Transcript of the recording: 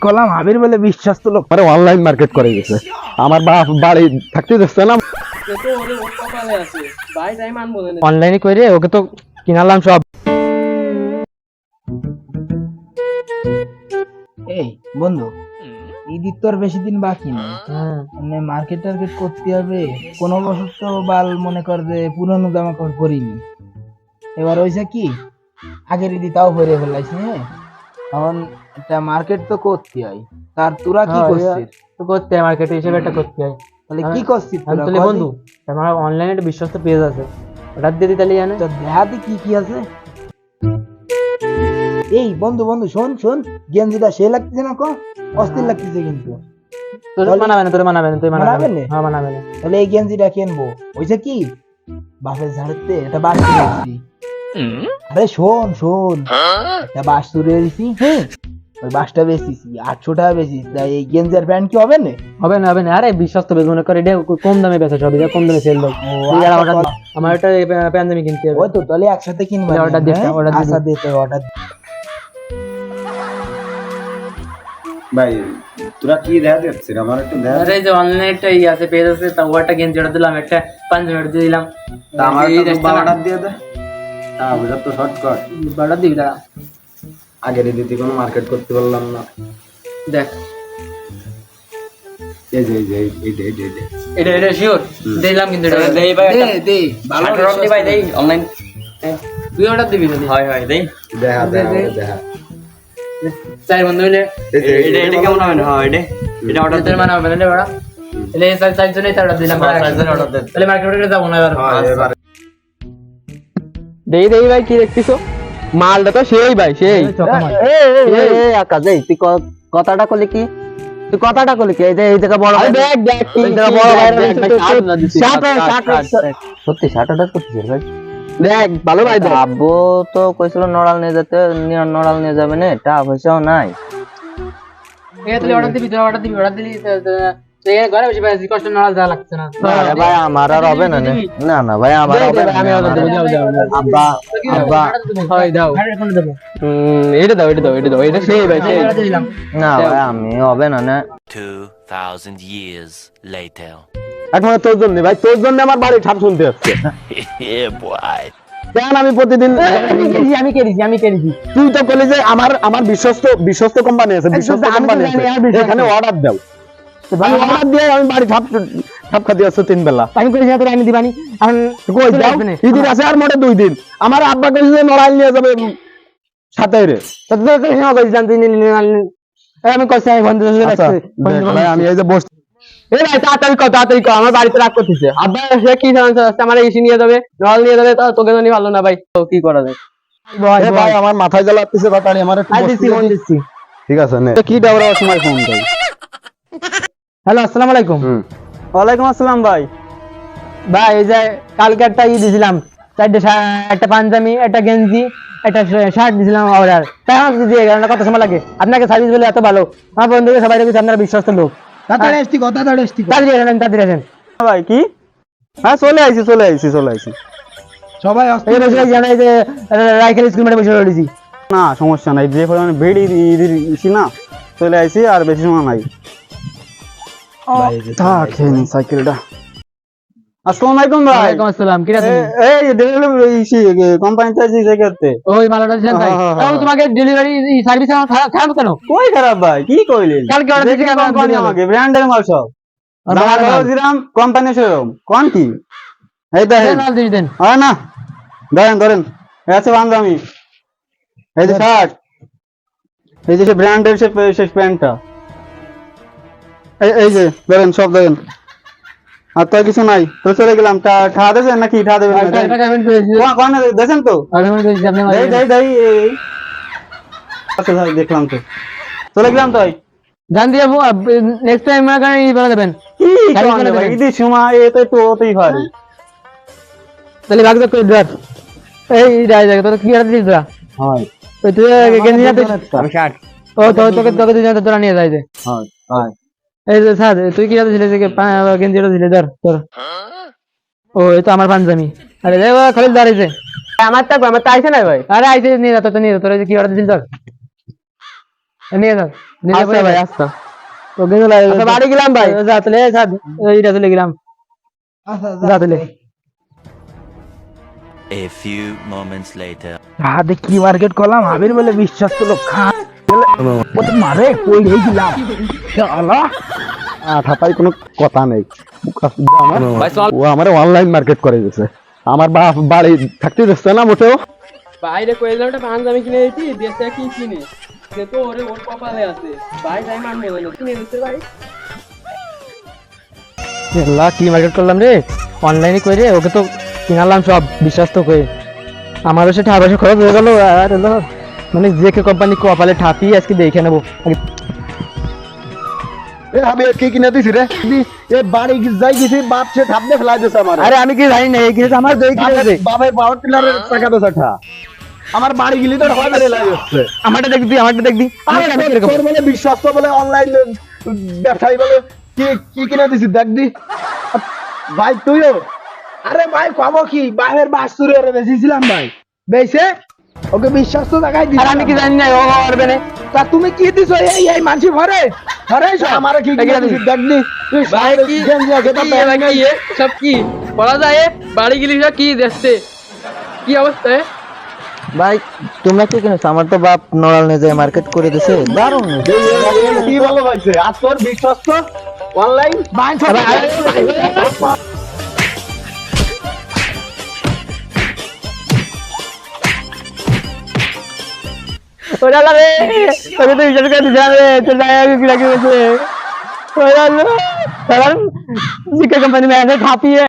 Column আবির বলে বিশ্বাস তো লোক আরে অনলাইন মার্কেট করে গেছে আমার বাপ বাড়ি থাকতে দিচ্ছে না অনলাইনে কইরে ওকে তো কিনালাম সব। এই বন্ধু, ঈদের তো আর বেশি দিন বাকি নেই, মানে মার্কেট টার্গেট করতে হবে। কোনো বছর তো বাল মনে কর যে পুরনো জামা কাপড় পরিনি, এবার হয়েছে কি আগের ঈদি তাও পরে ফেলাইছি। হ্যাঁ, এখন একটা মার্কেট তো করতে হয়। তার তোরা কি করছিস? তো করতে হয় মার্কেট হিসেবে একটা করতে হয়। তাহলে কি করছিস তোরা? তাহলে বন্ধু আমার অনলাইনে একটা বিশ্বস্ত পেজ আছে, ওটা দিয়ে দিই তাহলে জানে তো দেখাতে কি কি আছে। এই বন্ধু বন্ধু শোন শোন, গেঞ্জিটা সে লাগতেছে না, অস্থির লাগতেছে কিন্তু। তোর মানাবে না, তোর মানাবে না, তুই মানাবে না। হ্যাঁ মানাবে না। তাহলে এই গেঞ্জিটা কিনবো। হইছে কি বাসের ঝাড়তে একটা বাস তুলে দিছি। আরে শোন শোন, একটা বাস তুলে দিছি। হ্যাঁ, ওই বাসটা বেচতেছি 800 টাকা বেচি। তাই এই গেঞ্জি আর প্যান্ট কি হবে না? হবে না হবে না, আরে বিশ্বস্ত পেজ মনে করে এটা কম দামে বেচে, সব এটা কম দামে সেল দেয়। আমার একটা পাঞ্জাবি কিনতে হবে। ওই তো তাহলে একসাথে কিনবো। অর্ডার দিতে আচ্ছা দিতে অর্ডার। ভাই তোরা কি দেখা যাচ্ছে আমার একটু দেখা। আরে যে অনলাইনে একটা ই আছে পেজ আছে, তা ওটা গেঞ্জি অর্ডার দিলাম, একটা পাঞ্জাবি অর্ডার দিলাম। তা আমার একটা অর্ডার দিয়ে দে। হ্যাঁ ওটা তো শর্টকাট অর্ডার দিবি দাঁড়া। আগের দিতে কোনো মার্কেট করতে পারলাম না। দেখ এই যে এই দে এটা এটা শিওর দিলাম, কিন্তু এটা দেই ভাই, দে ভালো অর্ডার দি ভাই, দেই অনলাইন। তুই অর্ডার দিবি যদি? হয় হয় দেই। দেখা দেখা চাই বন্ধু মিলে এটা কেমন হবে না? হ্যাঁ এটা অর্ডার দিলে মানে হবে না বড়া। তাহলে এই চারজনেই তো অর্ডার দিলাম, চারজনে অর্ডার দেন। তাহলে মার্কেটে যাব না এবার। দেই দেই ভাই, কি দেখতিছো? মালটা তো সেই ভাই সেই। এই আকা দেই, তুই কথাটা কইলি কি? তুই কথাটা কইলি কি? এই যে এই জায়গা বড় ভাই, দেখ দেখ এই জায়গা বড় ভাই সত্যি 60 করছিস ভাই? দেখ ভালো ভাই, আব্বু তো কইছিল নড়াল নিয়ে যেতে, নড়াল নিয়ে যাবে না, টাকা পয়সাও নাই। তুই অর্ডার দিবি, তুই অর্ডার দিবি, অর্ডার দিলি ঘরে বসে পাইছি, কষ্ট নড়াল যাওয়া লাগছে না। ভাই আমার আর হবে না। না না ভাই আমার হবে না, আমি অর্ডার দেব। যাও যাও আব্বা আব্বা হয় দাও, এটা দাও এটা দাও এটা দাও, এটা সেই ভাই সেই। না ভাই আমি হবে না। 2000 years later. এখন তোর জন্য ভাই, তোর জন্য আমার বাড়ি ঠাপ শুনতে হচ্ছে। Yeah boy. কেন আমি প্রতিদিন আমি কেড়েছি তুই তো বলি যে আমার বিশ্বস্ত কোম্পানি আছে, বিশ্বস্ত কোম্পানি আছে, এখানে অর্ডার দাও। আমি অর্ডার দিয়ে আমি বাড়ি ঠাপ খাতে আসছে 3 বেলা। আমি কইছি তোর আমি দিবানি, এখন কই যাও ঈদের আছে আর মোটে 2 দিন। আমার আব্বা কইছে যে নড়াইল নিয়ে যাবে সাথে রে, তো তুই কেন কইছিস জানতি আমি কইছি আমি বন্ধু ভাই আমি এই যে বস। এই ভাই তাড়াতাড়ি কর, আমার বাড়িতে রাগ করতেছে। আব্বা সে কি জানছে আমার এসি নিয়ে যাবে, নল নিয়ে যাবে, তোকে জানি ভালো না ভাই, তো কি করা যায়? ভাই আমার মাথায় জ্বালা আসছে, তাড়াতাড়ি আমার একটু দিচ্ছি। ঠিক আছে নে, কি দাওরা সময় ফোন দেই। হ্যালো আসসালামু আলাইকুম। ওয়ালাইকুম আসসালাম ভাই। ভাই এই যে কালকে একটা ই দিছিলাম, একটা পাঞ্জাবি, একটা গেঞ্জি, একটা শার্ট দিছিলাম অর্ডার। তাই আমার দিয়ে গেল না, কত সময় লাগে? আপনাকে সার্ভিস বলে এত ভালো, আমার বন্ধুকে সবাই দেখেছি আপনারা বিশ্বস্ত লোক। তাড়াতাড়ি আসছি। তাড়াতাড়ি আসেন ভাই। কি? হ্যাঁ চলে আইছি। সবাই জানাই যে রাইখেল স্কুল মাঠে বসে রয়েছি। না সমস্যা নাই, যে পরিমাণে ভিড় ইসি না, চলে আইছি আর বেশি সময় নাই। খেয়ে নি সাইকেলটা। আসসালামু আলাইকুম ভাই। ওয়ালাইকুম আসসালাম। কি আছে? এই ডেলিভারি ইসি কোম্পানিতে আছি জায়গাতে। ওই মালাটা দিছেন ভাই? তাও তোমাকে ডেলিভারি সার্ভিস খারাপ কেন? কই খারাপ ভাই, কি কইলেন? কালকে অর্ডার দিছি কোম্পানি আমাকে ব্র্যান্ডের মাল সব। দাম কোম্পানি সেরকম কোন কি? এই দেখেন দেন। হয় না, ধরেন আছে পাঞ্জাবি, এই যে শার্ট, এই যে ব্র্যান্ডের শেষ প্যান্টটা, এই যে ধরেন সব ধরেন। আর তো কিছু নাই, তো চলে গেলাম। ঠা দেবেন নাকি? ঠা দেবেন দেখেন তো, দেখলাম তো, চলে গেলাম তো। গান দিয়ে নেক্সট টাইম গাড়ি বানা দেবেন। ঈদের সময় এতে তো হতেই পারে। তাহলে ভাগ করে ধর। এই জায়গা তোর কি অর্ডার দিছিস? হয় ওই তুই গেঞ্জি না, আমি শার্ট। ও তোকে দুই জন তোরা নিয়ে যায় যে। হয় এই যে স্যার তুই কি অর্ডার দিছিস? গেঞ্জি অর্ডার দিছিস? ধর। ও এই তো আমার পাঞ্জাবি। আরে দেখ খালি দাঁড়াইছে। আমার তো আইছে না ভাই। আরে আইছে নিয়ে যা, তো নিয়ে যা, তোর কি অর্ডার দিছিস? ধর। নিয়ে যাও আচ্ছা ভাই আচ্ছা ওকে চলে আচ্ছা বাড়ি গেলাম ভাই যা চলে এইটা চলে গেলাম যা চলে A few moments later. হাতে কি মার্কেট করলাম আবির বলে বিশ্বাস করলো খা মারে কই রে গেলাম আল্লাহ থাপাই কোনো কথা নেই ও আমার অনলাইন মার্কেট করে দিয়েছে আমার বাড়ি থাকতে দিচ্ছে না মোটেও বাইরে কইলাম একটা পাঞ্জাবি কিনে দিতি দেশে কি কিনে সে তো ওরে ওর কপালে আছে ভাই তাই মানবে না কিনে দিতে ভাই আল্লাহ কি মার্কেট করলাম রে অনলাইনে কই রে ওকে তো কিনালাম সব বিশ্বাস তো কই আমারও সে টাকা পয়সা খরচ হয়ে গেল আর হলো মানে যে কে কোম্পানি কপালে ঠাপি আজকে দেখে নেবো আমি কি কিনে দিছি রে এ বাড়ি যাই গেছি বাপ সে ঠাপনে ফেলাই দিয়েছে আমার আরে আমি কি জানি না এই কিনে আমার দই কিনে দে বাবার পাওয়ার টিলারের টাকা তো সেটা আমার বাড়ি গেলি তো হয় বেড়ে লাগে হচ্ছে আমারটা দেখবি আমারটা দেখবি তোর বলে বিশ্বাস তো বলে অনলাইন ব্যবসায়ী বলে কি কি কিনে দিছি দেখ দি ভাই তুইও আরে ভাই কব কি বাহের বাস্তুরে ওরে বেঁচেছিলাম ভাই বেঁচে ওকে বিশ্বাস তো দেখাই দিই আর আমি কি জানি না ও করবে না তা তুমি কি দিছো এই মানসি ঘরে ঘরে আমারে কি কিনে দিছি দেখ দি তুই ভাই কি সব কি বলা যায় বাড়ি গেলি সব কি দেখছে কি অবস্থা ভাই তোমরা কি কিনেছো আমার তো বাপ নড়াল নিয়ে যায় মার্কেট করে দিছে দারুণ কি ভালো ভাইছে আর তোর বিশ্বাস তো অনলাইন ওরা লাগে তোকে তো বিশ্বাস করে দিছে রে তোর জায়গা কি লাগি গেছে ওরা জিকে কোম্পানি में ऐसे खाती है